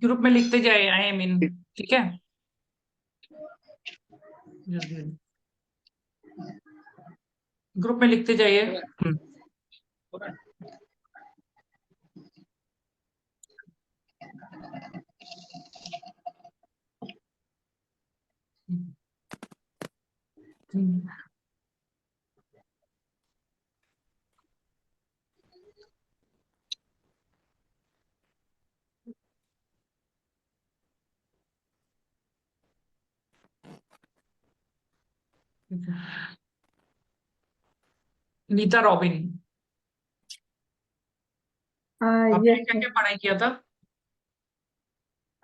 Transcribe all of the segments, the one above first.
Group में लिखते जाए, आई मीन, ठीक है। ग्रुप में लिखते जाइए। नीता रॉबिन, आपने Yes, क्या sir. क्या पढ़ाई किया था?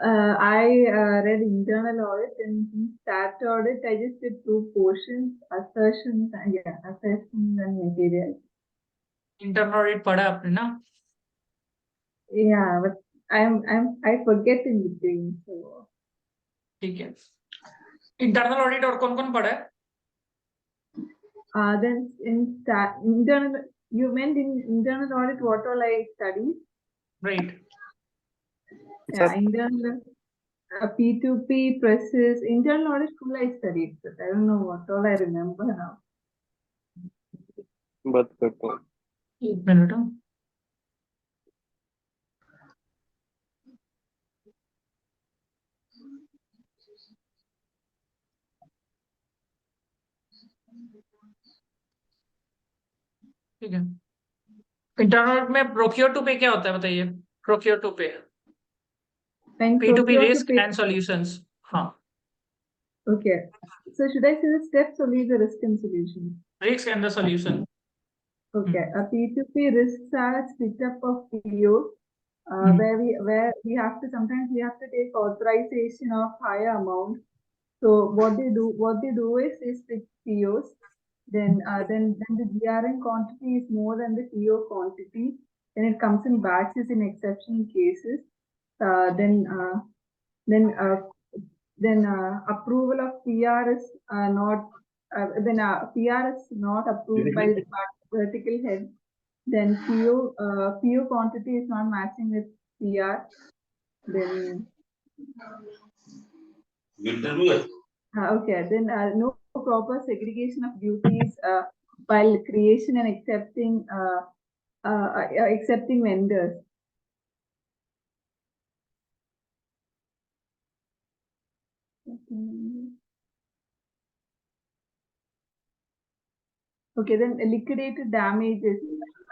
I read internal audit, and in stat audit, I just did two portions: assertions, assertions and material. Internal audit पढ़ा आपने ना? Yeah, but I forget in between. So, ठीक है। इंटरनल ऑडिट और कौन कौन पढ़ा है? then in stat internal, you meant in internal audit what all I studied? Right. Yeah, internal P2P presses, internal audit full I studied, but I don't know what all I remember now. बात करता हूँ। एक minute. ठीक है। Internal में procure to पे क्या होता है बताइए? Procure to pay, When P to P procure to risk pay. And solutions. हाँ, Okay. So should I say the steps or leave the risk and solution? Risk and the solution. Okay. A P2P risks are a split up of POs, where we have to sometimes we have to take authorization of higher amount. So what they do is they split POs. Then the GRN quantity is more than the PO quantity. Then it comes in batches in exceptional cases. Uh, then uh, then approval of PR is not PR is not approved by the vertical head. Then PO quantity is not matching with PR. Then okay. Then no proper segregation of duties while creation and accepting vendors. Okay, then liquidated damages.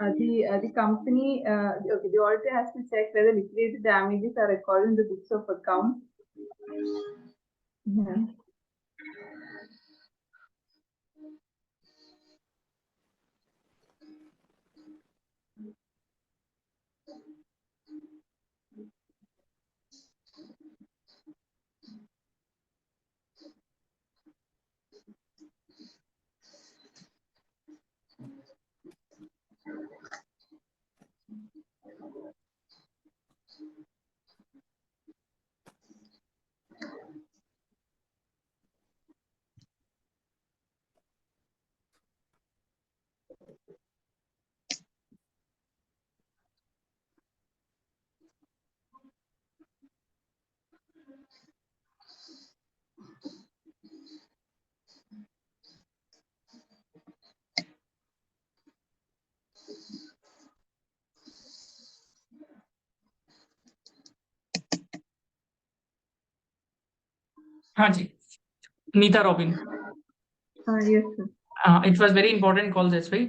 The company, okay, the auditor has to check whether liquidated damages are recorded in the books of accounts. Yeah. हाँ जी, Neeta Robin. Yes, sir. It was very important call this भाई।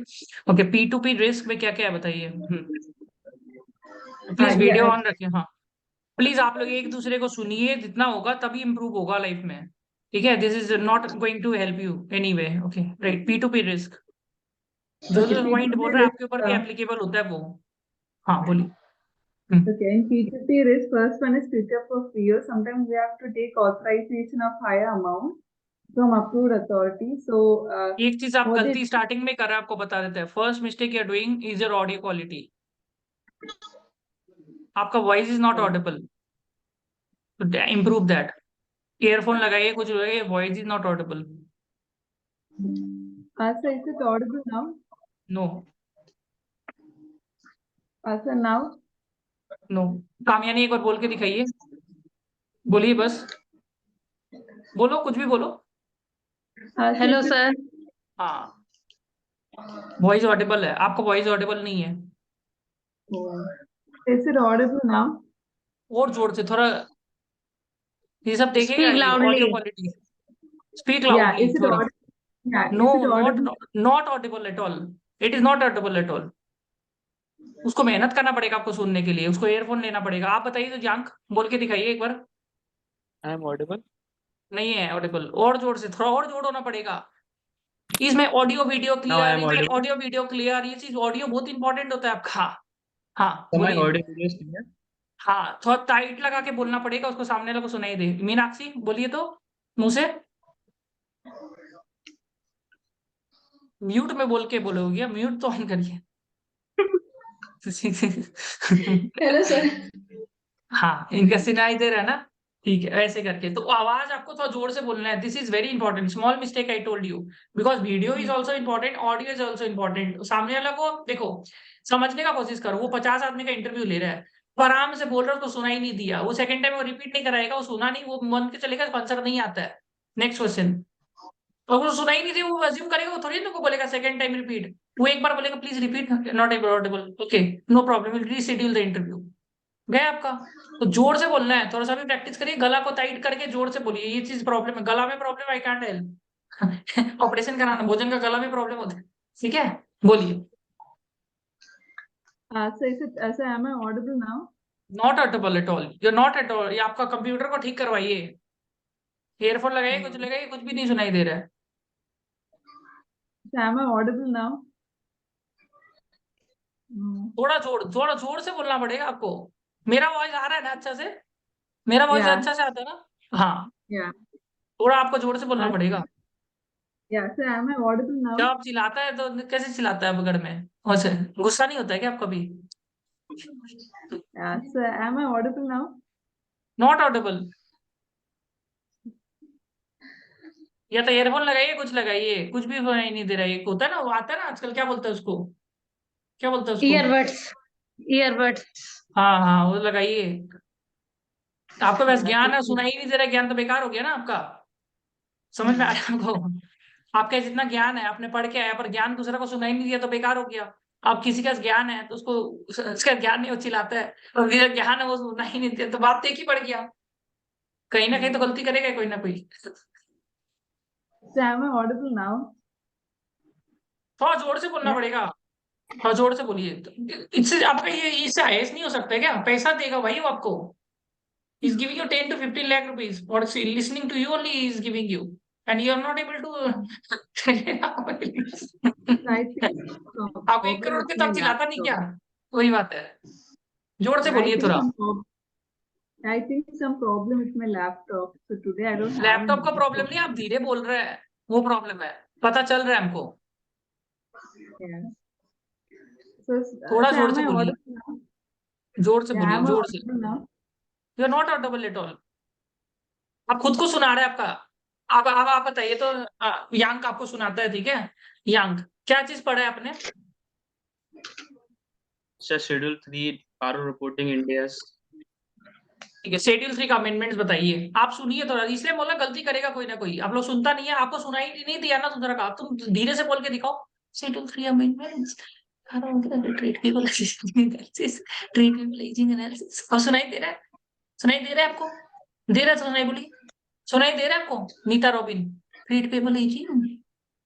Okay, P to P risk में क्या क्या है बताइए? Please video Yeah. On रखिए। हाँ, प्लीज आप लोग एक दूसरे को सुनिए, जितना होगा तभी इम्प्रूव होगा लाइफ में। ठीक है, this is not going to help you anyway. Okay, right. P to P risk, जो Okay, जो पॉइंट P2P बोल रहे हैं risk. आपके ऊपर भी एप्लीकेबल होता है वो। हाँ, बोलिए। हम्म, Okay, in P2P risk, first one is split up of PO. Sometimes we have to take authorization of higher amount from approved authority. So एक चीज आप what they गलती स्टार्टिंग में कर रहे हैं, आपको बता देते हैं। First mistake you are doing is your audio quality. आपका वॉइस इज नॉट ऑडिबल, तो इम्प्रूव दैट। ईयरफोन लगाइए, कुछ लगाइए, voice is not audible. sir, is it audible now? No. Sir, now? No. Kamayani एक बार बोल के दिखाइए, बोलिए बस, बोलो कुछ भी बोलो। Hello sir. हाँ, वॉइस ऑडिबल है, आपका वॉइस ऑडिबल नहीं है। Is it audible now? और जोर से थोड़ा, ये सब देखेगा स्पीक ये audio loudly. Quality. Speak Yeah, loudly is it थोड़ा। audible? Yeah, no, is it not audible? Not audible at all. It is not audible at all. उसको मेहनत करना पड़ेगा आपको सुनने के लिए, उसको एयरफोन लेना पड़ेगा। आप बताइए तो जानक, बोल के दिखाइए एक बार। I am audible. नहीं है ऑडिबल, और जोर से, थोड़ा और जोर होना पड़ेगा। इसमें audio video now I clear, am audible. Audio video clear, ये चीज ऑडियो बहुत इंपॉर्टेंट होता है आपका। हाँ माय बोलिए। Audio is clear. हाँ, थोड़ा टाइट लगा के बोलना पड़ेगा, उसको सामने वाले को सुनाई दे। मीनाक्षी बोलिए तो, मुंह से। म्यूट में बोल के बोलोगे, म्यूट तो ऑन करिए। Hello sir. हाँ, इनका सुनाई दे रहा है ना? ठीक है, ऐसे करके तो आवाज आपको थोड़ा जोर से बोलना है। This is very important, small mistake I told you, because video is also important, audio is also important. सामने वाला को देखो, समझने का कोशिश करो। वो 50 आदमी का इंटरव्यू ले रहा है, वो आराम से बोल रहा है, उसको सुना ही नहीं दिया। वो सेकंड टाइम वो रिपीट नहीं कराएगा, वो सुना नहीं, वो मन के चलेगा आंसर नहीं आता है। Next question. और वो सुना ही नहीं दिया, वो अज्यूम करेगा, वो थोड़ी ना को बोलेगा सेकंड टाइम रिपीट। वो एक बार बोलेगा please repeat, not audible, okay no problem, will reschedule the interview. गया आपका। तो जोर से बोलना है, थोड़ा सा भी प्रैक्टिस करिए, गला को टाइट करके जोर से बोलिए। ये चीज प्रॉब्लम है, गला में problem, I can't help. Operation कराना, भोजन का गला में प्रॉब्लम होता है। ठीक है, बोलिए। So am I audible now? Not audible at all, you not at all. ये आपका कंप्यूटर को ठीक करवाइए, ईयरफोन लगाइए, कुछ लगाइए, कुछ भी नहीं सुनाई दे रहा है। So am I audible now? थोड़ा जोर से बोलना पड़ेगा आपको। मेरा वॉइस आ रहा है ना अच्छा से? मेरा वॉइस Yeah, अच्छा से आता है ना? हाँ, yeah, थोड़ा आपको जोर से बोलना uh, पड़ेगा। yeah. So am I audible जब now? आप चिल्लाता है तो कैसे चिल्लाता है बगड़ में? वैसे गुस्सा नहीं होता है क्या आपका भी? Yeah. So am I audible now? Not Audible. या तो एयरफोन लगाइए, कुछ लगाइए, कुछ भी सुनाई नहीं दे रहा है। एक होता है ना, वो आता है ना आजकल, क्या बोलते हैं उसको, क्या बोलते हैं उसको? ईयरबड्स। ईयरबड्स। हाँ हाँ, वो लगाइए। आपके पास Yeah. ज्ञान है, सुनाई नहीं दे रहा, ज्ञान तो बेकार हो गया ना आपका। समझ में आया आपको? आपका जितना ज्ञान है, आपने पढ़ के आया, पर ज्ञान दूसरे को सुनाई नहीं दिया तो बेकार हो गया। अब किसी का ज्ञान है तो उसको, उसका ज्ञान नहीं, वो चिल्लाता है, और मेरा ज्ञान है वो सुना ही नहीं दिया, तो बात एक ही पड़ गया। कहीं ना कहीं तो गलती करेगा कोई ना कोई। So am I audible now? थोड़ा जोर से बोलना Yeah. पड़ेगा, थोड़ा जोर से बोलिए। इससे आपका ये, इससे आईएएस नहीं हो सकता है क्या? पैसा देगा भाई वो आपको। He's giving you 10 to 15 lakh rupees for listening to you only, he is giving you, and you are not able to। So I think आपको 1 problem करोड़ with के तो my आप चिल्लाता नहीं laptop. क्या? वही बात है, जोर से I बोलिए think थोड़ा। some prob- I think some problem with my laptop. So today I don't have laptop any का प्रॉब्लम laptop. नहीं, आप धीरे बोल रहे हैं, वो प्रॉब्लम है, पता चल रहा है हमको। Yeah. So, थोड़ा so जोर am से I बोलिए, audible now? जोर से Yeah, बोलिए, am I जोर से। audible now? You are not audible at all. आप खुद को सुना रहे हैं आपका। आप बताइए तो। यांक आपको सुनाता है, ठीक है? यांक क्या चीज पढ़ा है आपने? शेड्यूल 3 पारो रिपोर्टिंग इंडियाज। ठीक है, शेड्यूल 3 का अमेंडमेंट्स बताइए। आप सुनिए थोड़ा, इसलिए बोला गलती करेगा कोई ना कोई। आप लोग सुनता नहीं है, आपको सुनाई नहीं दिया ना दूसरा का, तुम धीरे से बोल के दिखाओ। Schedule 3 amendments, treat people analysis, treat people ageing analysis. और सुनाई दे रहा है? सुनाई दे रहा है आपको? दे रहा है? सुनाई बोली, सुनाई दे रहा है आपको? Neeta Robin, treat people aging,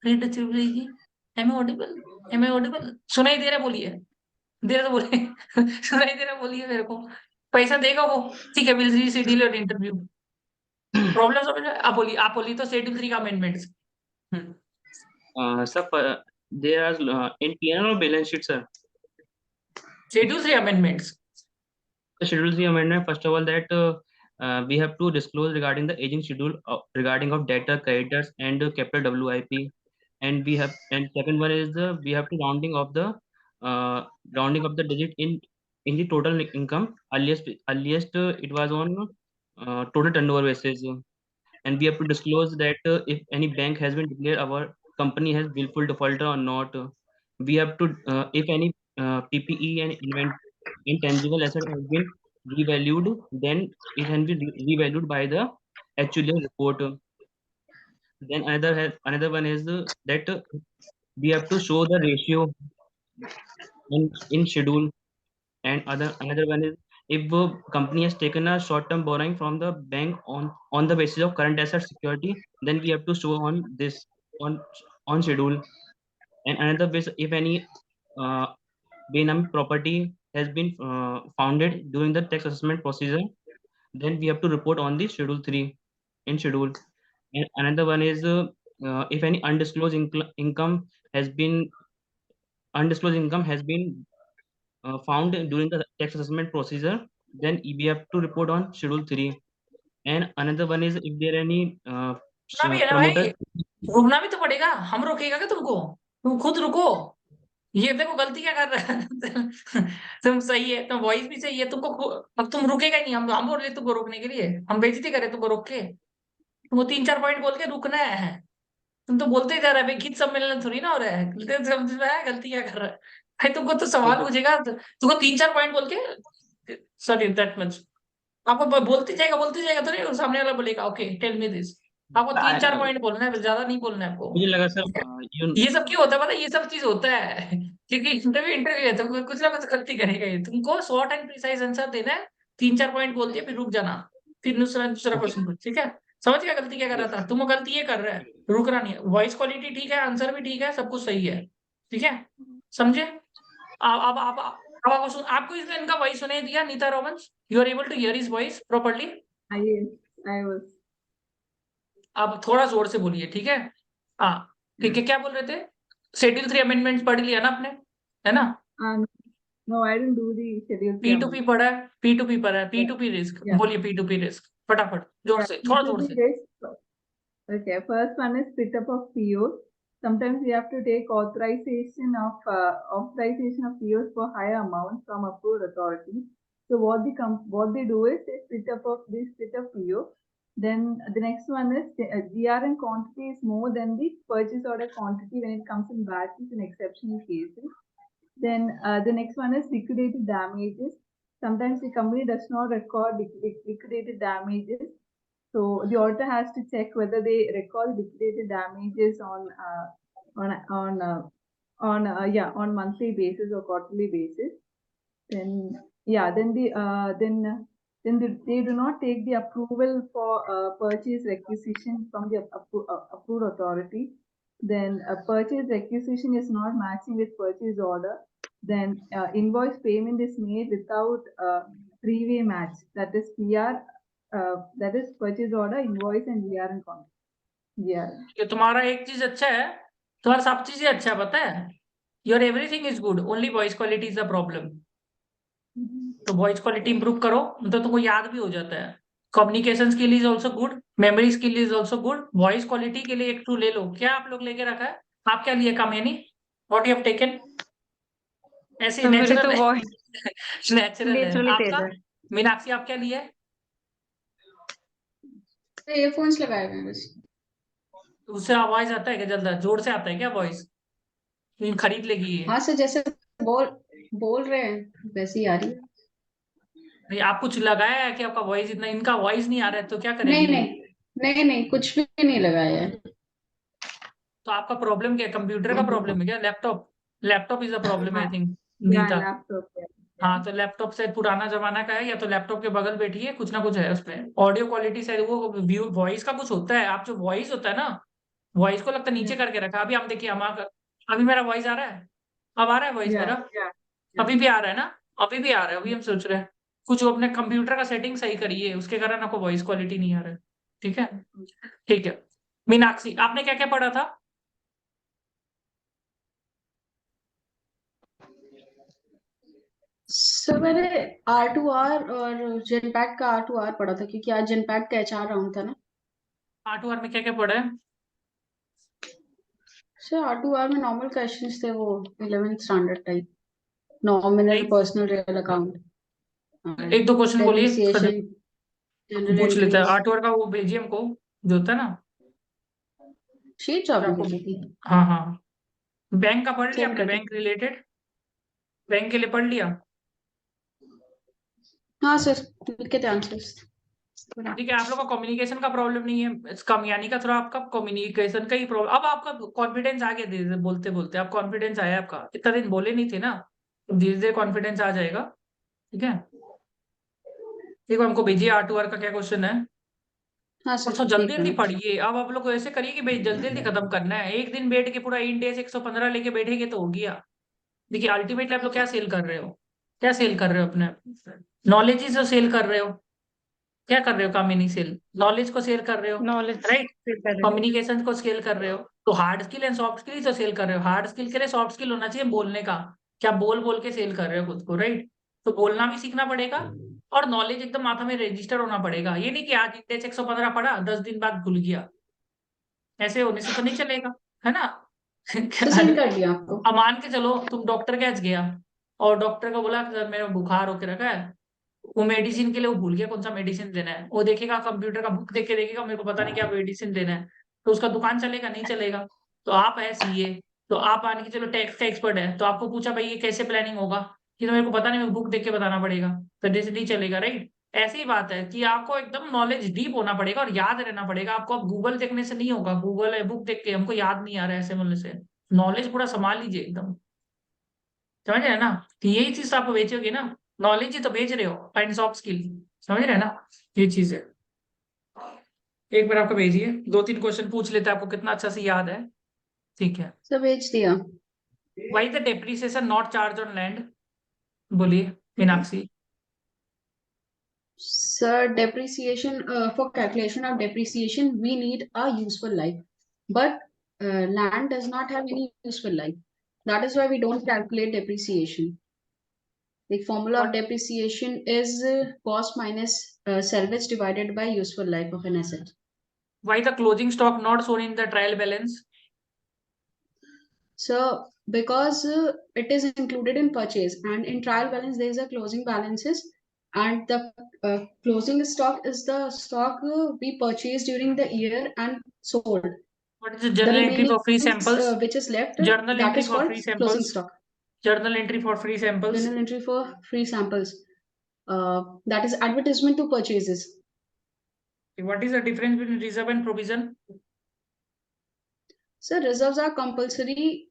treat people aging, am audible, am audible, सुनाई दे रहा है? बोलिए, दे रहा तो बोले। सुनाई दे रहा, बोलिए मेरे को। पैसा देगा वो, ठीक है, will reschedule your interview. Problem समझ में? आप बोलिए तो शेड्यूल 3 का amendments. Sir there are in PNL और balance sheet sir. Schedule 3 amendments. Schedule 3 amendment, first of all, that we have to disclose regarding the aging schedule regarding of debtor, creditors, and capital WIP. And second one is we have to rounding of the digit in the total income. Earliest it was on total turnover basis. And we have to disclose that if any bank has been declared our company has willful defaulter or not. We have to if any PPE and inventory intangible asset has been revalued, then it can be revalued by the actual report. Then another one is that we have to show the ratio in schedule. And another one is, if a company has taken a short-term borrowing from the bank on the basis of current asset security, then we have to show on this on schedule. And another base, if any uh, Benami property has been founded during the tax assessment procedure, then we have to report on the schedule 3 in schedule. And another one is, if any income has been undisclosed income has been found during the tax assessment procedure, then we have to report on schedule 3. And another one is, if there are any रुकना भी है ना promoter. भाई, रुकना भी तो पड़ेगा, हम रोकेगा क्या तुमको? तुम खुद रुको। ये देखो गलती क्या कर रहा है। तुम सही है, तुम वॉइस भी सही है, अब तुम रुकेगा ही नहीं। हम बोल रहे तुमको रोकने के लिए, हम बेइज्जती करे तुमको रोक के। तुमको 3-4 पॉइंट बोल के रुकना है। तुम तो बोलते ही जा रहे, गीत सम्मेलन थोड़ी ना हो रहा है। समझ में आया गलती क्या कर रहा है भाई? तुमको तो सवाल पूछेगा, तुमको 3-4 पॉइंट बोल के, सॉरी दैट मच, आपको बोलते जाएगा तो नहीं, सामने वाला बोलेगा ओके टेल मी दिस। आपको 3-4 पॉइंट बोलना है, ज्यादा नहीं बोलना है आपको। मुझे लगा सर ये सब क्यों होता है पता है? ये सब चीज होता है क्योंकि इंटरव्यू है, तो कुछ ना कुछ गलती करेगा ये। तुमको शॉर्ट एंड प्रिसाइज आंसर देना है, 3-4 पॉइंट बोल दिया फिर रुक जाना, फिर दूसरा क्वेश्चन पूछ, ठीक है? समझ गया गलती क्या कर रहा था? तुम गलती ये कर रहा है, रुकना नहीं है। वॉइस क्वालिटी ठीक है, आंसर भी ठीक है, सब कुछ सही है, ठीक है? समझे? अब आपको आपको इसने इनका वॉइस सुनाई दिया? नीता रोमन्स, you are able to hear his voice properly? I was. अब थोड़ा जोर से बोलिए, ठीक है? हाँ ठीक है, क्या बोल रहे थे? शेड्यूल 3 अमेंडमेंट पढ़ लिया ना आपने, है ना? No, I didn't do the schedule 3 P2P पढ़ा है, P2P पढ़ा है, P2P रिस्क, Yeah. बोलिए P2P रिस्क फटाफट, जोर से, थोड़ा जोर से। Okay, first one is split up of POs. Sometimes we have to take authorization of POs for higher amounts from approved authority. So what they do is they split up PO. Then the next one is GRN quantity is more than the purchase order quantity when it comes in batches in exceptional cases. Then the next one is liquidated damages. Sometimes the company does not record liquidated damages. So the auditor has to check whether they record liquidated damages on monthly basis or quarterly basis. Then they do not take the approval for purchase requisition from the approved authority. Then a purchase requisition is not matching with purchase order. Then invoice payment is made without three-way match. That is PR. That is purchase order, invoice, and GRN contract. ये तुम्हारा एक चीज अच्छा है, तुम्हारा सब चीजें अच्छा है, पता है? Your everything is good, only voice quality is the problem. तो वॉइस क्वालिटी इंप्रूव करो, तो तुमको याद भी हो जाता है। Communication skill is also good, memory skill is also good. Voice quality के लिए एक टू ले लो। क्या आप लोग लेके रखा है? आप क्या लिए Kamayani? What you have taken? ऐसे मेरे नेचुरल तो है, वॉइस नेचुरल है। नेचुरली तेज आपका है। मीनाक्षी आप क्या लिए? ईयरफोन्स लगाए हुए हैं बस। उससे आवाज आता है क्या? जल्दा जोर से आता है क्या वॉइस? खरीद लेगी ये? हाँ सर, जैसे बोल रहे हैं वैसे ही आ रही है। नहीं, आप कुछ लगाया है कि आपका वॉइस इतना, इनका वॉइस नहीं आ रहा है तो क्या नहीं करेगी? नहीं नहीं, कुछ भी नहीं लगाया है। तो आपका प्रॉब्लम क्या है? कंप्यूटर का प्रॉब्लम है क्या? Laptop is a problem I think. Yeah, Neeta, laptop. Yeah. हाँ तो लैपटॉप से पुराना जमाना का है, या तो लैपटॉप के बगल बैठिए, कुछ ना कुछ है उसमें। ऑडियो क्वालिटी से वो व्यू वॉइस का कुछ होता है। आप जो वॉइस होता है ना, वॉइस को लगता है नीचे करके रखा। अभी आप देखिए, अभी मेरा वॉइस आ रहा है? अब आ रहा है वॉइस Yeah, मेरा? yeah. अभी भी आ रहा है ना? अभी भी आ रहा है। अभी हम सोच रहे हैं कुछ अपने कंप्यूटर का सेटिंग सही करिए, उसके कारण आपको वॉइस क्वालिटी नहीं आ रहा है। ठीक है, ठीक है। मीनाक्षी आपने क्या क्या पढ़ा था? सर मैंने R2R और जेनपैक्ट का R2R पढ़ा था, क्योंकि आज जेनपैक्ट का HR राउंड था ना। R2R में क्या क्या पढ़ा है? सर R2R में नॉर्मल क्वेश्चंस थे, वो 11th standard type, nominal, personal, real account, एक दो क्वेश्चन बोलिए, डेप्रिसिएशन, जनरल पूछ लेता है। एंट्रीज। R2R का वो भेजिए हमको, जो होता है ना शीट जो आपने आपको। भेजी थी। हाँ हाँ, बैंक का पढ़ लिया सेंड आपने? कर दी। बैंक रिलेटेड, बैंक के लिए पढ़ लिया? हाँ sir, look at the answers. ठीक है, आप लोग का कम्युनिकेशन का प्रॉब्लम नहीं है, कमियानी का थोड़ा आपका कम्युनिकेशन का ही प्रॉब्लम। अब आपका कॉन्फिडेंस आ गया धीरे धीरे, बोलते बोलते आप कॉन्फिडेंस आया आपका, इतना दिन बोले नहीं थे ना, तो धीरे धीरे कॉन्फिडेंस आ जाएगा। ठीक है, देखो हमको भेजिए R2R का क्या क्वेश्चन है, हाँ और सर, तो जल्दी देख जल्दी रहे हैं। पढ़िए। अब आप लोग को ऐसे करिए कि भाई जल्दी जल्दी खत्म करना है, एक दिन बैठ के पूरा इंडेक्स 115 लेके बैठेंगे तो हो गया। देखिए अल्टीमेटली आप लोग क्या सेल कर रहे हो, क्या सेल कर रहे हो, अपने नॉलेज ही तो सेल कर रहे हो। क्या कर रहे हो, कामिनी सेल नॉलेज को सेल कर रहे हो, Knowledge. राइट, कम्युनिकेशन को स्केल कर रहे हो, तो hard skill and soft skill ही तो सेल कर रहे हो। हार्ड स्किल के लिए सॉफ्ट स्किल होना चाहिए बोलने का, क्या बोल बोल के सेल कर रहे हो खुद को, राइट। तो बोलना भी सीखना पड़ेगा, और नॉलेज एकदम माथा में रजिस्टर होना पड़ेगा। ये नहीं कि आज इंडेक्स 115 पढ़ा 10 दिन बाद भूल गया, ऐसे होने से तो नहीं चलेगा, है ना। तो सेंड कर दिया आपको। अब मान के चलो तुम डॉक्टर के पास गया, और डॉक्टर को बोला कि सर मेरा बुखार होके रखा है, वो मेडिसिन के लिए वो भूल गया कौन सा मेडिसिन देना है, वो देखेगा कंप्यूटर का बुक देख के देखेगा मेरे को पता नहीं क्या मेडिसिन देना है, तो उसका दुकान चलेगा नहीं चलेगा। तो आप है सीए, तो आप मान के चलो टैक्स का एक्सपर्ट है, तो आपको पूछा भाई ये कैसे प्लानिंग होगा, कि तो मेरे को पता नहीं, मेरे को बुक देख के बताना पड़ेगा, तो जैसे नहीं चलेगा, राइट। ऐसी ही बात है कि आपको एकदम नॉलेज डीप होना पड़ेगा और याद रहना पड़ेगा आपको। अब गूगल देखने से नहीं होगा, गूगल है बुक देख के हमको याद नहीं आ रहा है ऐसे बोलने से, नॉलेज पूरा संभाल लीजिए एकदम, समझ रहे हैं ना। कि यही चीज आप बेचोगे ना, नॉलेज ही तो बेच रहे हो एंड सॉफ्ट स्किल, समझ रहे हैं ना, ये चीज है। एक बार आपको भेजिए, 2-3 क्वेश्चन पूछ लेते हैं, आपको कितना अच्छा से याद है। ठीक है, सर भेज दिया। Why the depreciation not charge on land, बोलिए Meenakshi. Sir, depreciation, for calculation of depreciation, we need a useful life. But land does not have any useful life. That is why we don't calculate depreciation. The formula of What, depreciation is cost minus salvage divided by useful life of an asset. why the closing stock not shown in the trial balance? So, because it is included in purchase, and in trial balance there is a closing balances, and the closing stock is the stock we purchased during the year and sold. What is the The journal entry remaining for free samples? which is left, Journal that entry is for called free closing samples. stock. Journal entry for free samples. Journal entry for free samples. That is advertisement to purchases. What is the difference between reserve and provision? So reserves are compulsory.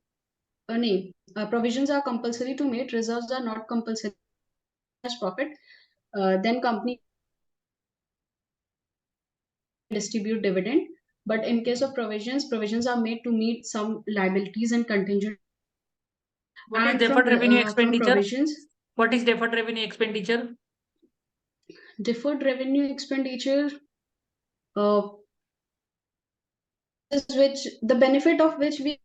Provisions are compulsory to meet. Reserves are not compulsory as profit. Then company distribute dividend. But in case of provisions, provisions are made to meet some liabilities and contingent. What is And deferred revenue from expenditure? provisions, What is deferred revenue expenditure? deferred revenue expenditure, is which the benefit of which we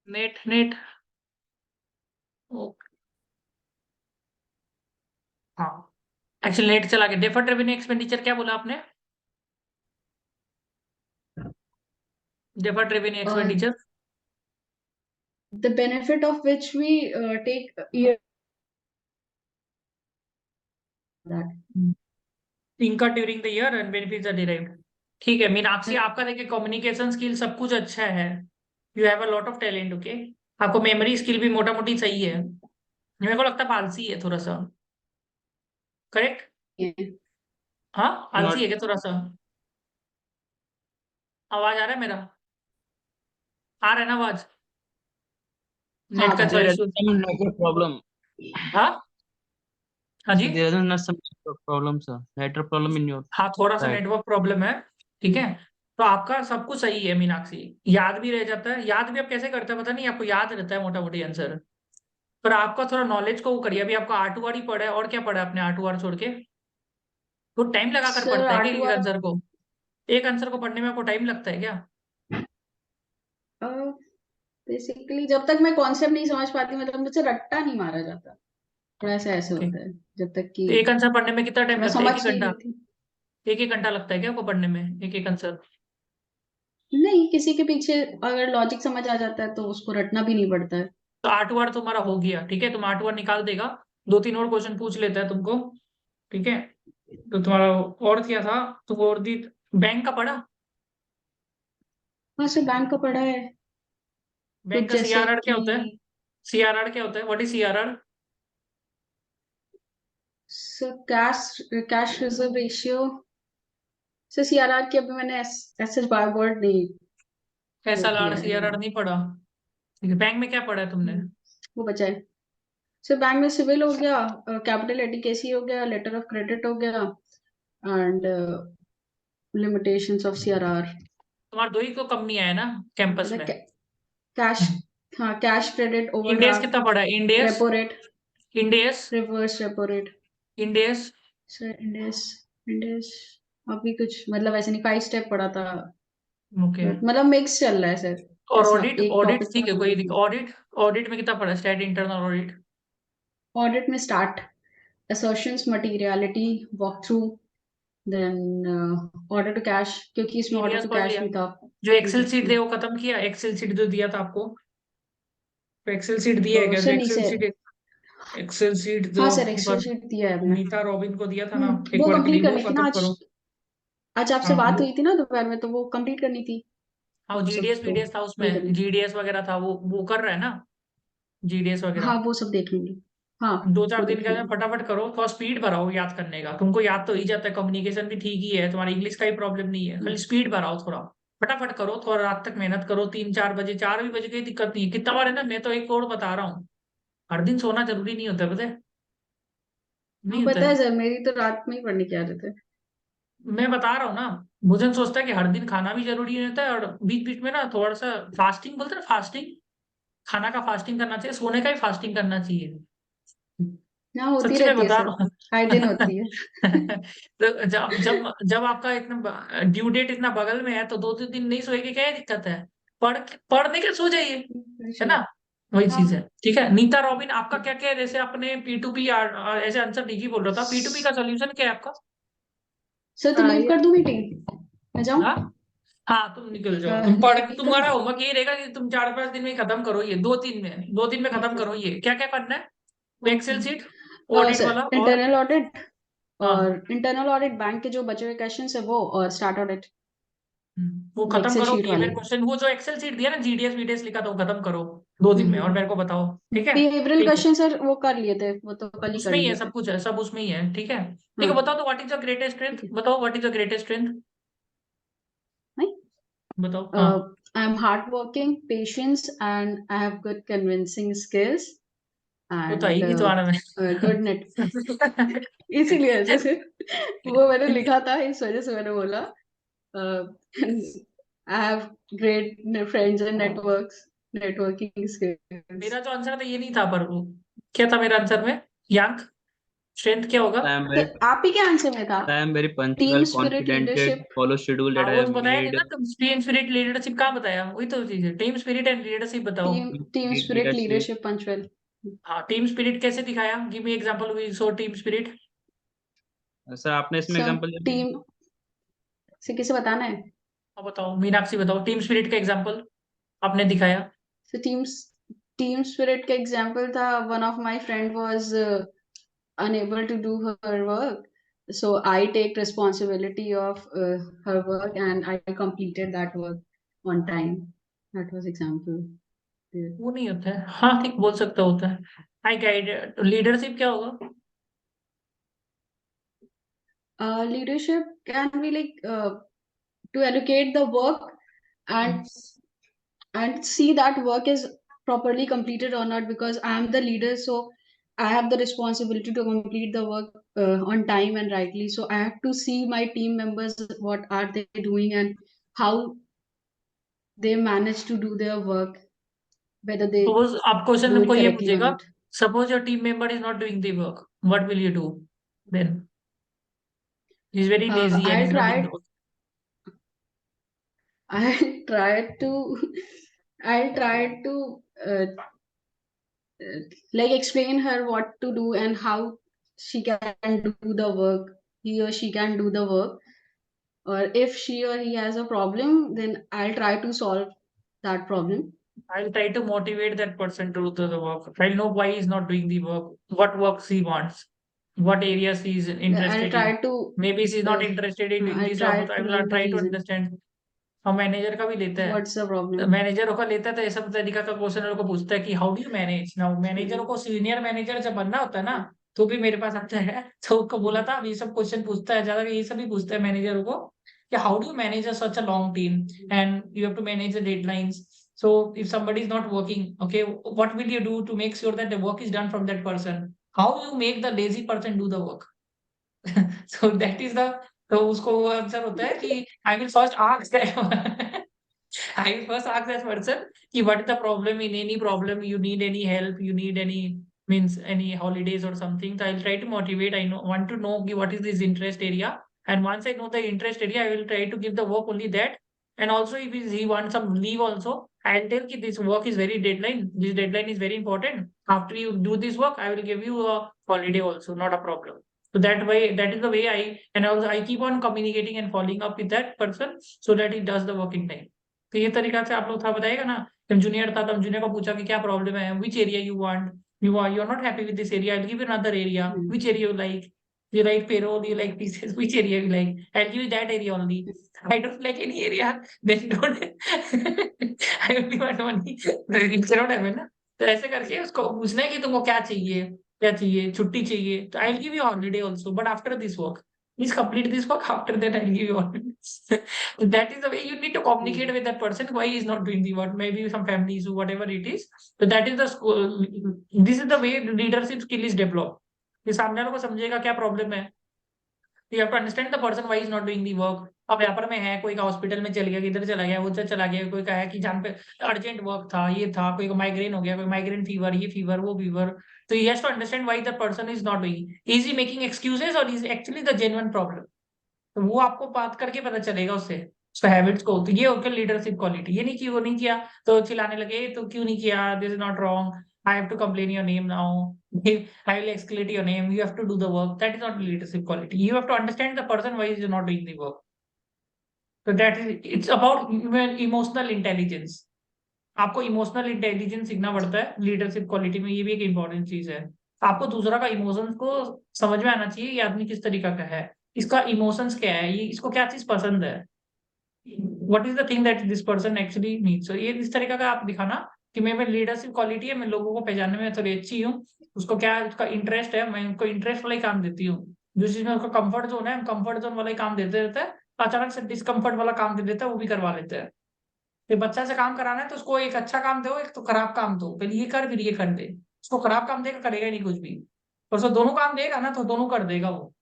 net okay, हाँ actually net चला गया। Deferred revenue expenditure क्या बोला आपने, deferred revenue expenditure? the benefit of which we take year that. Income during the year and benefits are derived. ठीक है मीनाक्षी, आपका देखिए कम्युनिकेशन स्किल सब कुछ अच्छा है, you have a lot of talent, okay. आपको मेमोरी स्किल भी मोटा मोटी सही है, मेरे को लगता है आलसी है थोड़ा सा, करेक्ट। Yeah. हाँ आलसी Not है क्या थोड़ा सा, आवाज आ रहा है मेरा, आ रहा है ना आवाज, नेट हाँ का थोड़ा there is issue. some network problem. हाँ हाँ जी, So there is not some network problem, sir. Network problem in your हाँ थोड़ा सा side. नेटवर्क प्रॉब्लम है, ठीक है। तो आपका सब कुछ सही है मीनाक्षी, याद भी रह जाता है, याद भी आप कैसे करते हैं पता नहीं, आपको याद रहता है मोटा मोटी आंसर, पर आपका थोड़ा नॉलेज को वो करिए। अभी आपका R2R ही पढ़ा है, और क्या पढ़ा है आपने R2R छोड़ के? तो टाइम लगा कर Sir, पढ़ता है क्या एक R2R आंसर को, एक आंसर को पढ़ने में आपको टाइम लगता है क्या? बेसिकली जब तक मैं कॉन्सेप्ट नहीं समझ पाती, मतलब मुझसे रट्टा नहीं मारा जाता, थोड़ा सा ऐसे Okay. होता है जब तक कि तो एक आंसर पढ़ने में कितना टाइम थोड़ा लगता है, समझ एक ही नहीं घंटा? लेती। एक ही घंटा लगता है क्या आपको पढ़ने में एक एक आंसर? नहीं, किसी के पीछे अगर लॉजिक समझ आ जाता है तो उसको रटना भी नहीं पड़ता है। तो R2R तुम्हारा हो गया, ठीक है, तुम R2R निकाल देगा, 2-3 और क्वेश्चन पूछ लेता है तुमको, ठीक है। तो तुम्हारा और क्या था? तो और दी बैंक का पढ़ा? हाँ सर बैंक का पढ़ा है बैंक कुछ का जैसे सीआरआर क्या होता है? कि सीआरआर क्या होता है? What is CRR? Sir cash reserve ratio. Sir CRR की अभी मैंने एस बाय वर्ड नहीं वो एसएलआर किया है सीआरआर नहीं पढ़ा? ठीक है, बैंक में क्या पढ़ा है तुमने? वो बचा है सर बैंक में सिविल हो गया कैपिटल एडिकेसी हो गया लेटर ऑफ क्रेडिट हो गया एंड लिमिटेशंस ऑफ सीआरआर तुम्हारा दो ही तो कम नहीं आया ना कैंपस में? कैश हाँ कैश क्रेडिट इंडेस ओवरड्राफ्ट कितना पढ़ा है? इंडेस, रेपो रेट इंडेस, रिवर्स रेपो रेट इंडेस। सर इंडेस इंडेस अभी कुछ मतलब ऐसे नहीं 5 स्टेप पढ़ा था ओके। मतलब मिक्स चल रहा है सर और ऐसा ऑडिट, एक ऑडिट टॉपिक ठीक पर है, कोई फोकस नहीं ऑडिट, ऑडिट में कितना पढ़ा? Stat internal audit. ऑडिट में start assertions materiality walk through then order to cash क्योंकि इसमें order जीडीएस to पढ़ cash लिया? भी था जो एक्सेल previous सीट में दे वो खत्म किया? एक्सेल सीट जो दिया था आपको, तो एक्सेल सीट दिया है क्या? जो सर नहीं Excel sir sheet, Excel sheet हाँ जो सर एक्सेल शीट दिया है हमने नीता रॉबिन को दिया था ना एक वो बार के लिए, कंप्लीट वो करनी थी ना खत्म आज करो। आज आपसे हाँ बात हुई थी ना दोपहर में तो वो कंप्लीट करनी थी हाँ, वो सब जीडीएस तो वीडीएस था नहीं उसमें, करनी जीडीएस वगैरह था, वो कर रहा है ना जीडीएस वगैरह? हाँ वो सब देख लूंगी हाँ दो चार वो दिन देख का है, लूंगी फटाफट करो, थोड़ा स्पीड बढ़ाओ याद करने का। तुमको याद तो ही जाता है, कम्युनिकेशन भी ठीक ही है, तुम्हारी इंग्लिश का ही प्रॉब्लम नहीं है, खाली स्पीड बढ़ाओ थोड़ा। फटाफट करो, थोड़ा रात तक मेहनत करो, 3-4 बजे, 4 भी बजे कोई दिक्कत नहीं है। कितना बार है ना, मैं तो एक और बता रहा हूँ, हर दिन सोना जरूरी नहीं होता, पता है? नहीं हाँ होता पता है है। सर मेरी तो रात में ही पढ़ने की आदत है मैं बता रहा हूँ ना, भोजन सोचता है कि हर दिन खाना भी जरूरी नहीं होता है, और बीच बीच में ना थोड़ा सा फास्टिंग बोलते हैं ना, फास्टिंग, खाना का फास्टिंग करना चाहिए, सोने का ही फास्टिंग करना चाहिए। हाँ होती सच्ची में रहती है बता सर रहा हूँ। हर दिन होती है तो जब जब जब आपका इतना ड्यू डेट इतना बगल में है, तो 2-3 दिन नहीं सोएगी, क्या दिक्कत है? पढ़ने के सो जाइए, है ना? वही चीज है। हाँ ठीक है, नीता रॉबिन आपका क्या क्या है? जैसे आपने P2P ऐसे आंसर नहीं बोल रहा था, P2P का सोल्यूशन क्या है आपका? सर तो लीव ये कर दूं मीटिंग मैं जाऊं हाँ हाँ, तुम निकल जाओ, तुम पढ़, लीव कर तुम्हारा दूं होमवर्क ये रहेगा कि तुम 4-5 दिन में खत्म करो, ये 2-3 में खत्म करो। ये क्या क्या करना है? वो एक्सेल सीट, ऑडिट वाला, सर और इंटरनल ऑडिट हाँ और इंटरनल ऑडिट बैंक के जो बचे हुए क्वेश्चन है वो और स्टार्ट ऑडिट वो खत्म एक्सेल करो। शीट बिहेवियर वाले क्वेश्चन, वो जो एक्सेल सीट दिया ना, जीडीएस वीडीएस लिखा था, वो खत्म करो 2 दिन में, और मेरे को बताओ। ठीक है? बिहेवियरल ठीक है, क्वेश्चन सर वो कर लिए थे वो तो कल ही कर उसमें ही है लिए थे सब कुछ, है सब उसमें ही है। ठीक है, ठीक है, हाँ बताओ तो what is your greatest strength? ठीक है बताओ what is your greatest strength? नहीं बताओ हाँ। I am hard working patience and I have good convincing skills वो तो एंड आएगी तुम्हारा में। गुड नेट इसीलिए ऐसे से वो मैंने लिखा था इस वजह से मैंने बोला I have great friends and networking skills मेरा जो आंसर था ये नहीं था, पर वो क्या था मेरा आंसर में? यांग स्ट्रेंथ क्या होगा? I am तो very आप ही के आंसर में था I am very team punctual, spirit confident, leadership follow schedule that हाँ, I वो have बताया नहीं made. ना तुम, टीम स्पिरिट लीडरशिप कहाँ बताया? वही तो चीज है, टीम स्पिरिट एंड लीडरशिप बताओ। Team spirit Leadership. Leadership punctual हाँ, टीम स्पिरिट कैसे दिखाया? Give me example, we so team spirit. Sir आपने इसमें सर एग्जांपल दिया टीम से किसे बताना है अब बताओ, मीनाक्षी बताओ, टीम स्पिरिट का एग्जांपल आपने दिखाया। सो टीम स्पिरिट का एग्जांपल था one of my friend was unable to do her work so I take responsibility of her work and I completed that work on time that was example there. वो नहीं होता है, हाँ ठीक, बोल सकता होता है। आई गाइड लीडरशिप क्या होगा? Leadership can be like to allocate the work and see that work is properly completed or not because I am the leader so I have the responsibility to complete the work on time and rightly so I have to see my team members what are they doing and how they manage to do their work whether they suppose आप question do हमको it ये correctly or पूछेगा, not suppose your team member is not doing the work, what will you do then? He is very lazy and I is not doing the tried work. I tried to I tried to like explain her what to do and how she can do the work he or she can do the work or if she or he has a problem then I'll try to solve that problem I'll try to motivate that person to do the work. I'll know why he's not doing the work, what works he wants. what areas he is I'll interested try in. to Maybe she's not uh, interested in I'll this try job, so I to will learn the try to reason. understand. हम manager का भी लेते हैं, What's the problem? मैनेजरों का लेता है तो ये सब तरीका का क्वेश्चन को पूछता है कि how do you manage now. मैनेजरों को सीनियर मैनेजर जब बनना होता है ना, तो भी मेरे पास आता है, तो उसको बोला था ये सब क्वेश्चन पूछता है, ज्यादा ये सब भी पूछता है मैनेजरों को कि how do you manage such a long team and you have to manage the deadlines. So if somebody is not working, okay, what will you do to make sure that the work is done from that person? How you make the lazy person do the work? So that is the, तो उसको वो answer होता है कि I will first ask that I will first ask that person कि what is the problem, in any problem you need any help, you need any means any holidays or something. So I'll try to motivate. I want to know कि what is this interest area, and once I know the interest area, I will try to give the work only that. And also if he wants some leave also, I'll tell कि this work is very deadline. This deadline is very important. After you do this work, I will give you a holiday also, not a problem. So that way, that is the way I keep on communicating and following up with that person so that he does the work in time. तो ये तरीका से आप लोग था बताएगा ना। जब जूनियर था तब जूनियर को पूछा कि क्या प्रॉब्लम है, which area you want, you are not happy with this area, I will give you another area, which area you like payroll, you like pieces, which area you like, I'll give you that area only. I don't like any area, then don't I will give my money. Instead of having ना, तो ऐसे करके उसको पूछना है कि तुमको क्या चाहिए, क्या चाहिए, छुट्टी चाहिए, तो I'll give you holiday also, but after this work, please complete this work, after that I'll give you holiday. That is the way you need to communicate with that person why he is not doing the work, maybe some family issue, whatever it is. So that is the school, this is the way leadership skill is developed. कि सामने वालों को समझेगा क्या problem है, you have to understand the person why is not doing the work. अब व्यापार में है, कोई का हॉस्पिटल में चल गया, किधर चला गया, उधर चला गया, कोई का है कि जहाँ पे अर्जेंट वर्क था, ये था, कोई को माइग्रेन हो गया, कोई माइग्रेन फीवर, ये फीवर, वो फीवर, तो he has to understand why the person is not doing. Is he making excuses or is actually the genuine problem? तो वो आपको बात करके पता चलेगा उससे, उसका हैबिट्स को। तो ये होकर लीडरशिप क्वालिटी, ये नहीं कि वो नहीं किया तो चिल्लाने लगे, तो क्यों नहीं किया, this is not wrong, I have to complain your name now, I will escalate your name, you have to do the work. That is not leadership quality, you have to understand the person why is not doing the work. तो that is, it's about emotional intelligence. आपको emotional intelligence सीखना पड़ता है leadership quality में, ये भी एक important चीज है। आपको दूसरा का इमोशंस को समझ में आना चाहिए, ये आदमी किस तरीका का है, इसका इमोशंस क्या है, ये इसको क्या चीज पसंद है, what is the thing that this person actually needs. ये इस तरीका का आप दिखाना कि मैं लीडरशिप क्वालिटी है, मैं लोगों को पहचानने में थोड़ी अच्छी हूँ, उसको क्या उसका इंटरेस्ट है, मैं उनको इंटरेस्ट वाला ही काम देती हूँ। जिस चीज में उसका कंफर्ट जोन है, हम कंफर्ट जोन वाला ही काम देते रहते हैं, अचानक से डिस्कम्फर्ट वाला काम दे देता है, वो भी करवा लेते हैं। फिर बच्चा से काम कराना है तो उसको एक अच्छा काम दो, एक तो खराब काम दो, पहले ये कर फिर ये कर दे। उसको खराब काम देगा करेगा ही नहीं कुछ भी, और उसको दोनों काम देगा ना तो दोनों कर देगा वो।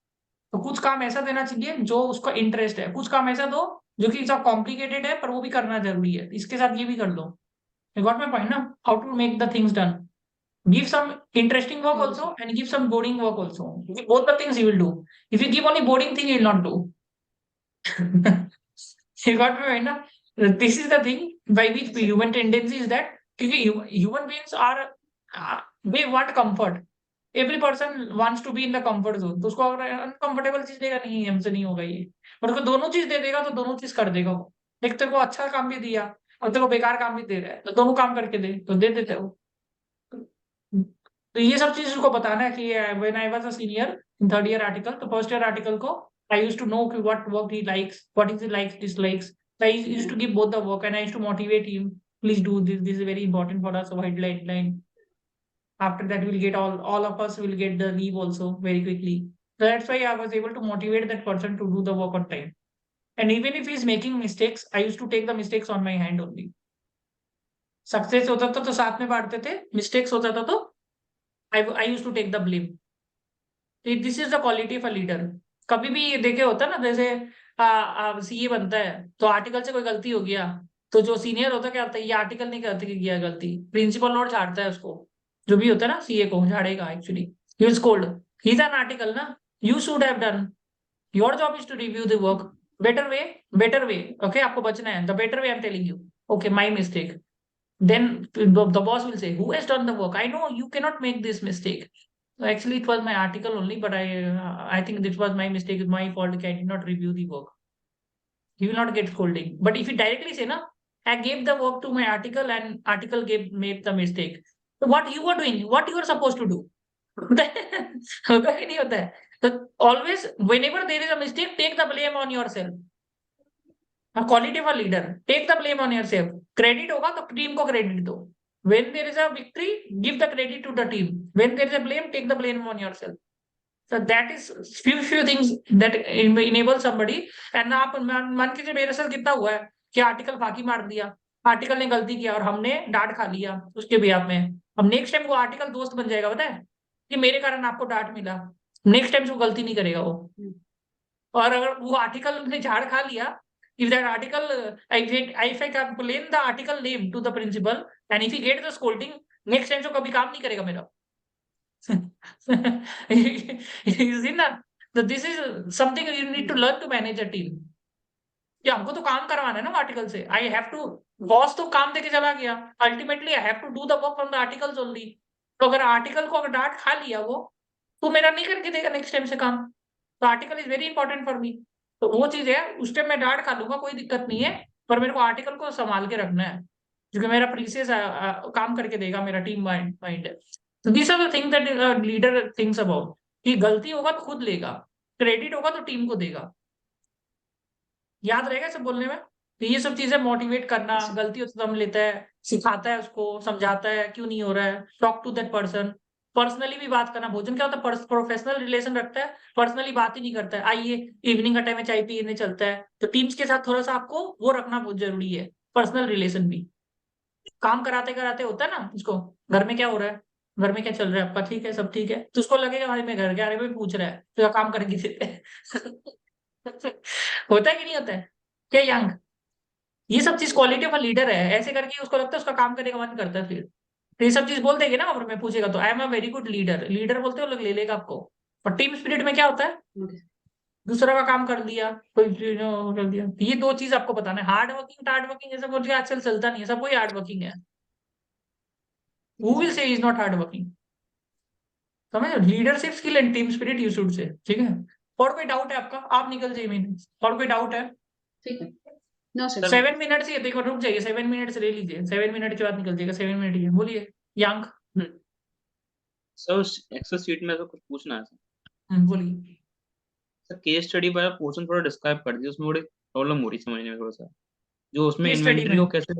तो कुछ काम ऐसा देना चाहिए जो उसका इंटरेस्ट है, कुछ काम ऐसा दो जो कि सब कॉम्प्लिकेटेड है पर वो भी करना जरूरी है, इसके साथ ये भी कर लो। You got my point ना, how to make the things done. Give some interesting work also and give some boring work also. Both the things you will do. If you give only boring thing, you will not do. You got my point ना? This is the thing by which human tendency is that क्योंकि human beings are they want comfort. Every person wants to be in the comfort zone. तो उसको अगर uncomfortable चीज देगा, नहीं हमसे नहीं होगा ये, पर उसको दोनों चीज दे देगा तो दोनों चीज कर देगा वो। एक तेरे को अच्छा काम भी दिया और तेरे को बेकार काम भी दे रहा है, तो दोनों काम करके दे तो दे देते हो। तो ये सब चीज उसको बताना है कि when I was a senior in third year article, तो फर्स्ट ईयर आर्टिकल को आई यूज्ड टू नो कि what work he likes, what is he likes dislikes, so I used to give both the work and I used to motivate him, please do this, this is very important for us, so headline. After that we'll get all of us will get the leave also very quickly. So that's why I was able to motivate that person to do the work on time. And even if he's making mistakes, I used to take the mistakes on my hand only. Success होता था तो साथ में बांटते थे, mistakes होता था तो I used to take the blame. This is the quality of a leader. कभी भी ये देखे होता ना, जैसे सीए बनता है तो आर्टिकल से कोई गलती हो गया, तो जो सीनियर होता क्या होता है, ये आर्टिकल नहीं करते कि किया गलती, प्रिंसिपल नोट झाड़ता है उसको, जो भी होता है ना सीए को झाड़ेगा actually, he will scold, he is an article ना, you should have done, your job is to review the work, better way, okay आपको बचना है, the better way I am telling you, okay my mistake, then the boss will say who has done the work, I know you cannot make this mistake. So actually it was my article only, but I think this was my mistake, it's my fault, I did not review the work. He will not get scolding. But if you directly say na, I gave the work to my article and article made the mistake, so what you are doing, what you are supposed to do, होता है होता है कि नहीं होता है? तो always whenever there is a mistake take the blame on yourself. Quality of a leader, take the blame on yourself. Credit होगा तो टीम को क्रेडिट दो। When there is a victory give the credit to the team. When there is a blame take the blame on yourself. So that is few things that enable somebody। and आप मान के मेरे साथ कितना हुआ है कि आर्टिकल फाकी मार दिया, आर्टिकल ने गलती किया और हमने डांट खा लिया उसके बिहाफ में। अब नेक्स्ट टाइम वो आर्टिकल दोस्त बन जाएगा, पता है कि मेरे कारण आपको डांट मिला। नेक्स्ट टाइम से वो गलती नहीं करेगा वो। और अगर वो आर्टिकल ने झाड़ खा लिया, if that article if I complain the article name to the principal and if he get the scolding, next time से कभी काम नहीं करेगा मेरा। you see ना, so this is something you need to learn to manage a team। कि हमको तो काम करवाना है ना आर्टिकल से। आई हैव टू, बॉस तो काम देके चला गया, ultimately I have to do the work from the articles only. तो अगर आर्टिकल को अगर डांट खा लिया वो, तो मेरा नहीं करके देगा नेक्स्ट टाइम से काम। तो article is very important for me. तो वो चीज है, उस टाइम मैं डांट खा लूंगा, कोई दिक्कत नहीं है, पर मेरे को आर्टिकल को संभाल के रखना है, क्योंकि मेरा प्रीसियस काम करके देगा, मेरा टीम माइंड है। तो this are the thing that leader thinks about, कि गलती होगा तो खुद लेगा, क्रेडिट होगा तो टीम को देगा। याद रहेगा सब बोलने में? तो ये सब चीजें, मोटिवेट करना, गलती हो तो दम लेता है, सिखाता है उसको, समझाता है क्यों नहीं हो रहा है, talk to that person. Personally भी बात करना। भोजन क्या होता है, प्रोफेशनल रिलेशन रखता है, पर्सनली बात ही नहीं करता है। आइए इवनिंग का टाइम में चाय पीने चलता है। तो टीम्स के साथ थोड़ा सा आपको वो रखना बहुत जरूरी है, पर्सनल रिलेशन भी। काम कराते कराते होता है ना उसको, घर में क्या हो रहा है, घर में क्या चल रहा है आपका, ठीक है सब ठीक है, तो उसको लगेगा भाई मैं घर के बारे में पूछ रहा है, तो काम करके देते हैं। होता है कि नहीं होता है क्या यंग? ये सब चीज क्वालिटी ऑफ अ लीडर है। ऐसे करके उसको लगता है उसका काम करने का मन करता है। फिर तो ये सब चीज बोल देंगे ना, और मैं पूछेगा तो I am a very good leader, leader बोलते हो लोग ले लेगा आपको। और टीम स्पिरिट में क्या होता है, दूसरा का काम कर दिया, कोई चीज कर दिया। तो ये दो चीज आपको बताना है। हार्ड वर्किंग ऐसा बोल के आजकल चलता नहीं है, सब कोई हार्ड वर्किंग है। Who will say is not hard working? समझ, leadership skill and team spirit you should say, ठीक है। और कोई डाउट है आपका? आप निकल जाइए मीन। और कोई डाउट है? ठीक है। No sir. 7 मिनट से देखो, रुक जाइए, 7 मिनट से ले लीजिए, 7 मिनट के बाद निकल जाएगा, 7 मिनट ही है। बोलिए यांग। सर एक्सेल शीट में तो कुछ पूछना है सर। बोलिए। सर केस स्टडी वाला पोर्शन थोड़ा डिस्क्राइब कर दीजिए, उसमें थोड़ी प्रॉब्लम हो रही समझने में थोड़ा सा। जो उसमें केस स्टडी इन्वेंट्री में को कैसे,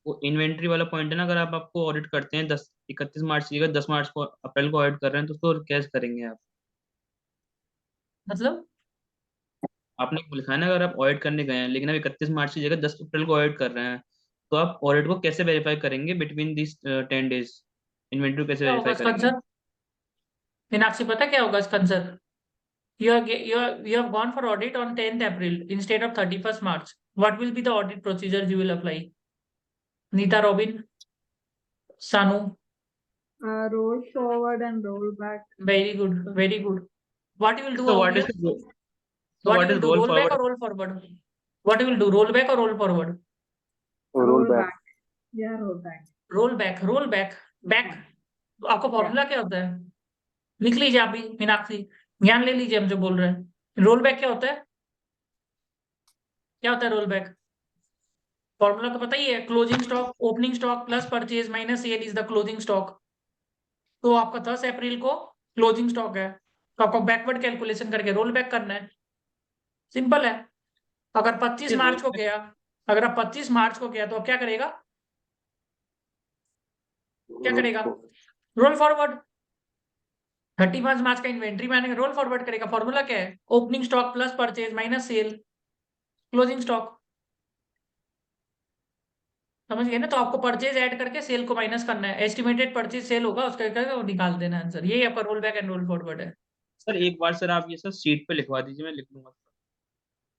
वो इन्वेंट्री वाला पॉइंट है ना, अगर आप आपको ऑडिट करते हैं 31 मार्च की जगह 10 मार्च को, अप्रैल को ऑडिट कर रहे हैं, तो उसको कैसे करेंगे आप? मतलब आपने लिखा है ना, अगर आप ऑडिट करने गए हैं लेकिन आप 31 मार्च की जगह 10 अप्रैल को ऑडिट कर रहे हैं, तो आप ऑडिट को कैसे वेरीफाई करेंगे बिटवीन दिस 10 डेज? इन्वेंट्री कैसे क्या होगा वेरीफाई इसका करेंगे? आंसर? मीनाक्षी पता क्या होगा इसका answer? You have gone for audit on 10th April instead of 31st March. What will be the audit procedure you will apply? Neeta, Robin, Sanu, Roll forward and roll back. very good, very good. What you will do So out what is here? so What you what is will do? roll Roll back forward? or roll forward? What you will do? Roll back or roll forward? Roll back. Yeah, roll back. Roll back, roll back, back. आपको formula क्या होता है? लिख लीजिए आप भी मीनाक्षी, ज्ञान ले लीजिए हम जो बोल रहे हैं। रोल बैक क्या होता है? क्या होता है रोल बैक? फॉर्मूला तो पता ही है, closing stock, opening stock plus purchase minus cell is the closing stock. तो आपका 10 अप्रैल को क्लोजिंग स्टॉक है, तो आपको बैकवर्ड कैलकुलेशन करके रोल बैक करना है। सिंपल है। अगर 25 ये मार्च रोल को गया, अगर आप 25 मार्च को गया तो अब क्या करेगा, क्या करेगा? Role forward. 31 मार्च का इन्वेंट्री मैंने रोल फॉरवर्ड करेगा। फॉर्मूला क्या है? Opening stock plus purchase minus cell, closing stock. समझ गए ना? तो आपको परचेज ऐड करके सेल को माइनस करना है। एस्टिमेटेड परचेज सेल होगा उसका करके वो निकाल देना आंसर। ये आपका roll back and roll forward है। सर एक बार सर आप ये सब शीट पे लिखवा दीजिए, मैं लिख लूंगा।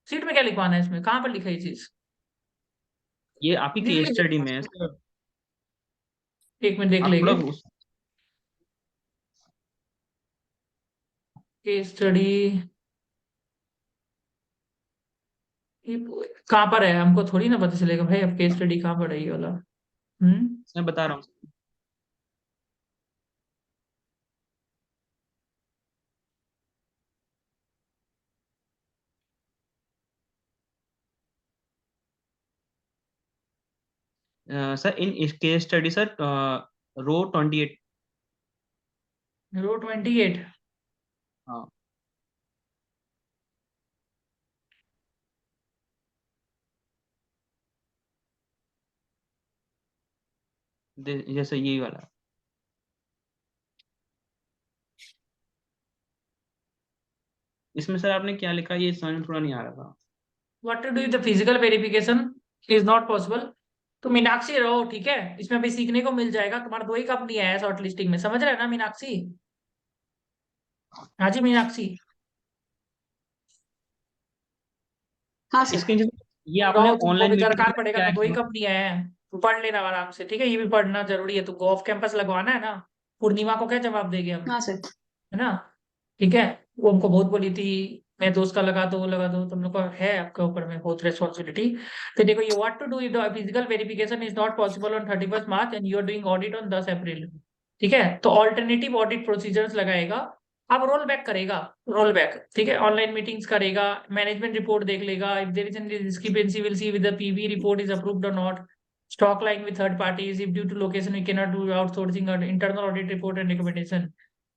सीट में क्या लिखवाना है? इसमें कहाँ पर लिखा है ये चीज? ये आपकी लिख केस लीजिए, स्टडी में है सर। एक मिनट देख आप थोड़ा लेंगे। केस स्टडी कहाँ पर है हमको थोड़ी ना पता चलेगा भाई, अब केस स्टडी कहाँ पर है ये वाला। मैं बता रहा हूँ। Sir in case study sir row 28, row 28। हाँ जैसे यही वाला। इसमें सर आपने क्या लिखा ये समझ में थोड़ा नहीं आ रहा था। What to do the physical verification is not possible. तो मीनाक्षी रहो, ठीक है, इसमें अभी सीखने को मिल जाएगा। तुम्हारा 2 ही कप नहीं आया शॉर्ट लिस्टिंग में, समझ रहे हैं ना मीनाक्षी? हाँ जी मीनाक्षी। हाँ सर। इसके ये तुम आपने रहो, तुमको ऑनलाइन भी मीटिंग दरकार में पड़ेगा क्या ना, 2 ही है? कप नहीं आया है तो पढ़ लेना आराम से, ठीक है। ये भी पढ़ना जरूरी है, तुमको ऑफ कैंपस लगवाना है ना। पूर्णिमा को क्या जवाब देंगे हम, हाँ सर। है ना? ठीक है। वो हमको बहुत बोली थी, मैं दोस्त का लगा दो, वो लगा दो, तुम लोग का है आपके ऊपर में बहुत रिस्पॉन्सिबिलिटी। तो देखो, ये what to do if the physical verification is not possible on 31 March and you are doing audit on 10 April. ठीक है, तो ऑल्टरनेटिव ऑडिट प्रोसीजर्स लगाएगा। अब रोल बैक करेगा, रोल बैक, ठीक है, ऑनलाइन मीटिंग्स करेगा, मैनेजमेंट रिपोर्ट देख लेगा, if there is any discrepancy will see with the PV report is approved और not, stock line with third parties, if due to location we can not do outsourcing, internal audit report and recommendation.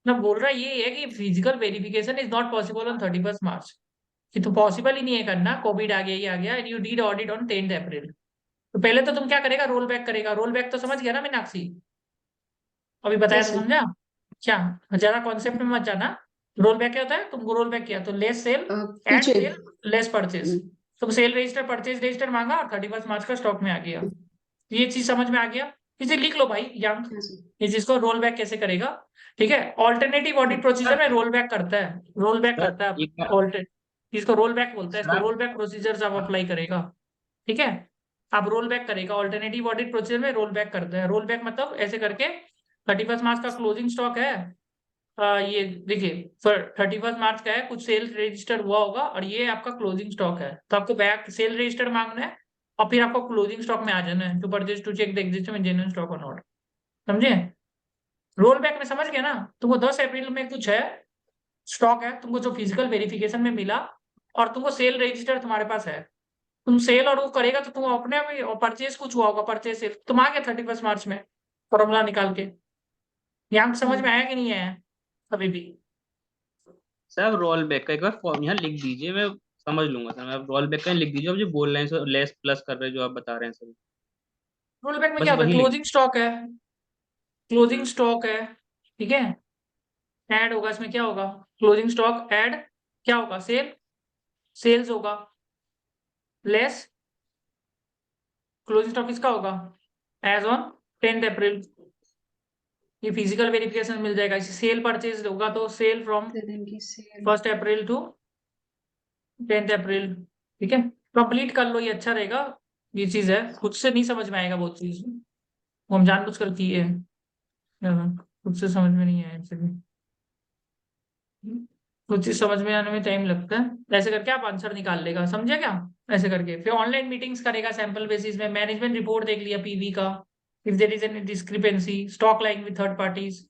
ना बोल रहा ये है कि physical verification is not possible on 31 March, कि तो possible ही नहीं है करना, कोविड आ गया, ये आ गया, and you deed audit on 10 अप्रैल। तो पहले तो तुम क्या करेगा, रोल बैक करेगा। रोल बैक तो समझ गया ना मीनाक्षी? अभी बताया यस तो सर। समझा क्या? ज्यादा कॉन्सेप्ट में मत जाना। रोल बैक क्या होता है, तुमको रोल बैक किया तो लेस सेल, एड पीछे। Sale, less purchase. तुम सेल रजिस्टर परचेज रजिस्टर मांगा और 31 मार्च का स्टॉक में आ गया। ये चीज समझ में आ गया? इसे लिख लो भाई यांग, हाँ सर। इस चीज को रोल बैक कैसे करेगा। ठीक है, ऑल्टरनेटिव ऑडिट प्रोसीजर में रोल बैक करता है, रोल बैक सर करता है। एक ऑल्टर इसको रोल बैक बोलता है, सर इसको आप रोल बैक प्रोसीजर आप अप्लाई करेगा। ठीक है, आप रोल बैक करेगा, ऑल्टरनेटिव ऑडिट प्रोसीजर में रोल बैक करता है। रोल बैक मतलब ऐसे करके 31 मार्च का क्लोजिंग स्टॉक है, ये देखिए, फिर 31 मार्च का है, कुछ सेल रजिस्टर हुआ होगा और ये आपका क्लोजिंग स्टॉक है, तो आपको बैक सेल रजिस्टर मांगना है और फिर आपको क्लोजिंग स्टॉक में आ जाना है, to purchase to check the existence of genuine stock और नॉट। समझे? रोल बैक में समझ गया ना? तुमको 10 अप्रैल में कुछ है, स्टॉक है तुमको जो फिजिकल वेरिफिकेशन में मिला, और तुमको सेल रजिस्टर तुम्हारे पास है, तुम सेल और वो करेगा तो तुम अपने आप ही, परचेज कुछ हुआ होगा, परचेज सेल तुम आ गया 31 मार्च में फॉर्मूला निकाल के। यहाँ समझ में आया कि नहीं आया अभी भी? सर आप रोल बैक का एक बार फॉर्म यहाँ लिख दीजिए, मैं समझ लूंगा सर। मैं रोल बैक का लिख दीजिए, आप जो बोल रहे हैं सर, लेस प्लस कर रहे हैं जो आप बता रहे हैं सर, रोल बैक में बस क्या होता है, वही लिख। क्लोजिंग स्टॉक है, क्लोजिंग स्टॉक है, ठीक है, ऐड होगा इसमें, क्या होगा, क्लोजिंग स्टॉक ऐड, क्या होगा, सेल, सेल्स होगा, लेस क्लोजिंग स्टॉक किसका होगा, एज ऑन 10 अप्रैल। ये फिजिकल वेरिफिकेशन मिल जाएगा, इसे सेल परचेज होगा तो सेल फ्रॉम दिन की सेल। 1 April to 10 April. ठीक है, कंप्लीट कर लो, ये अच्छा रहेगा। ये चीज है, खुद से नहीं समझ में आएगा बहुत चीज, वो हम जानबूझ कर किए हैं, खुद से समझ में नहीं आया एक्चुअली। कुछ चीज समझ में आने में टाइम लगता है, ऐसे करके आप आंसर निकाल लेगा, समझे क्या? ऐसे करके फिर ऑनलाइन मीटिंग्स करेगा सैंपल बेसिस में, मैनेजमेंट रिपोर्ट देख लिया पीवी का, if there is any discrepancy, stock line with third parties,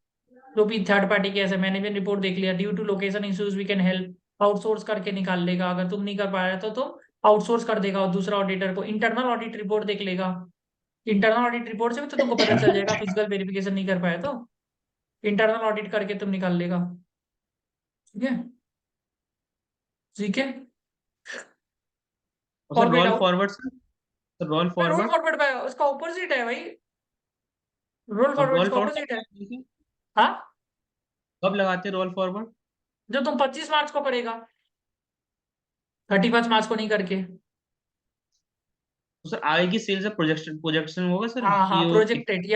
जो भी थर्ड पार्टी के ऐसे मैनेजमेंट रिपोर्ट देख लिया, due to location issues we can help, outsource करके निकाल लेगा, अगर तुम नहीं कर पा रहे तो तुम आउटसोर्स कर देगा और दूसरा ऑडिटर को, इंटरनल ऑडिट रिपोर्ट देख लेगा। इंटरनल ऑडिट रिपोर्ट से भी तो तुमको पता चल जाएगा, फिजिकल वेरिफिकेशन नहीं कर पाया तो इंटरनल ऑडिट करके तुम निकाल लेगा। ठीक है, ठीक है, और और सर कोई roll doubt? Forward sir, roll roll forward forward का उसका ऑपोजिट है भाई, रोल और फॉरवर्ड रोल इसका ऑपोजिट है। फॉरवर्ड हाँ, कब लगाते हैं रोल फॉरवर्ड? जो तुम 25 मार्च को करेगा, 31 मार्च को नहीं करके। तो सर आगे की सेल्स प्रोजेक्शन प्रोजेक्शन होगा सर हाँ कि हाँ, वो प्रोजेक्टेड।